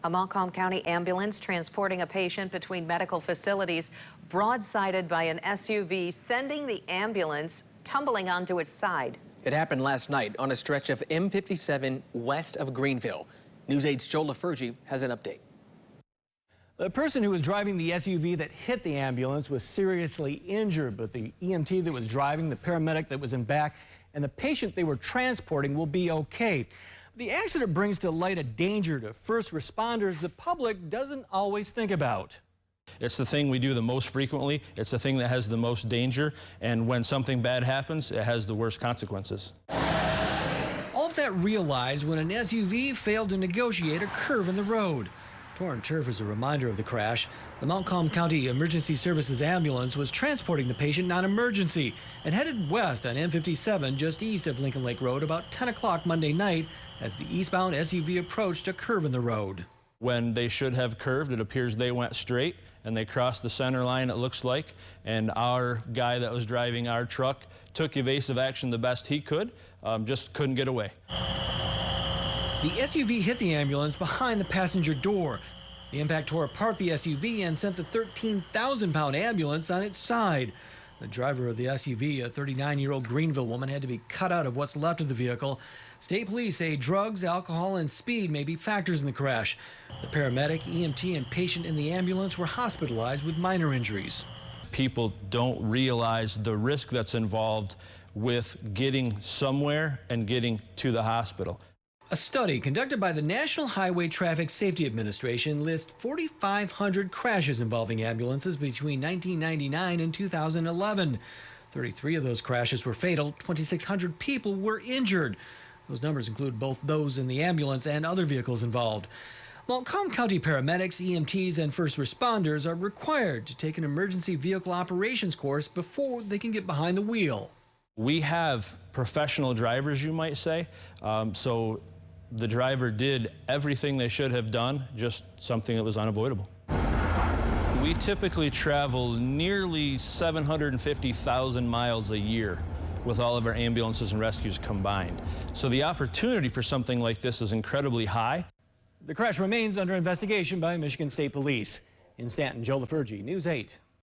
A Montcalm County ambulance transporting a patient between medical facilities broadsided by an SUV, sending the ambulance tumbling onto its side. It happened last night on a stretch of M57 west of Greenville. News 8's Joel LaFurgie has an update. The person who was driving the SUV that hit the ambulance was seriously injured, but the EMT that was driving, the paramedic that was in back, and the patient they were transporting will be okay. The accident brings to light a danger to first responders the public doesn't always think about. It's the thing we do the most frequently. It's the thing that has the most danger. And when something bad happens, it has the worst consequences. All of that realized when an SUV failed to negotiate a curve in the road. Torn turf is a reminder of the crash. The Montcalm County Emergency Services ambulance was transporting the patient non-emergency and headed west on M57 just east of Lincoln Lake Road about 10 o'clock Monday night as the eastbound SUV approached a curve in the road. When they should have curved, it appears they went straight and they crossed the center line, it looks like, and our guy that was driving our truck took evasive action the best he could, just couldn't get away. The SUV hit the ambulance behind the passenger door. The impact tore apart the SUV and sent the 13,000-pound ambulance on its side. The driver of the SUV, a 39-year-old Greenville woman, had to be cut out of what's left of the vehicle. State police say drugs, alcohol, and speed may be factors in the crash. The paramedic, EMT, and patient in the ambulance were hospitalized with minor injuries. People don't realize the risk that's involved with getting somewhere and getting to the hospital. A study conducted by the National Highway Traffic Safety Administration lists 4,500 crashes involving ambulances between 1999 and 2011. 33 of those crashes were fatal. 2,600 people were injured. Those numbers include both those in the ambulance and other vehicles involved. Montcalm County paramedics, EMTs, and first responders are required to take an emergency vehicle operations course before they can get behind the wheel. We have professional drivers, you might say, so the driver did everything they should have done, just something that was unavoidable. We typically travel nearly 750,000 miles a year with all of our ambulances and rescues combined. So the opportunity for something like this is incredibly high. The crash remains under investigation by Michigan State Police. In Stanton, Joel LaFurgie, News 8.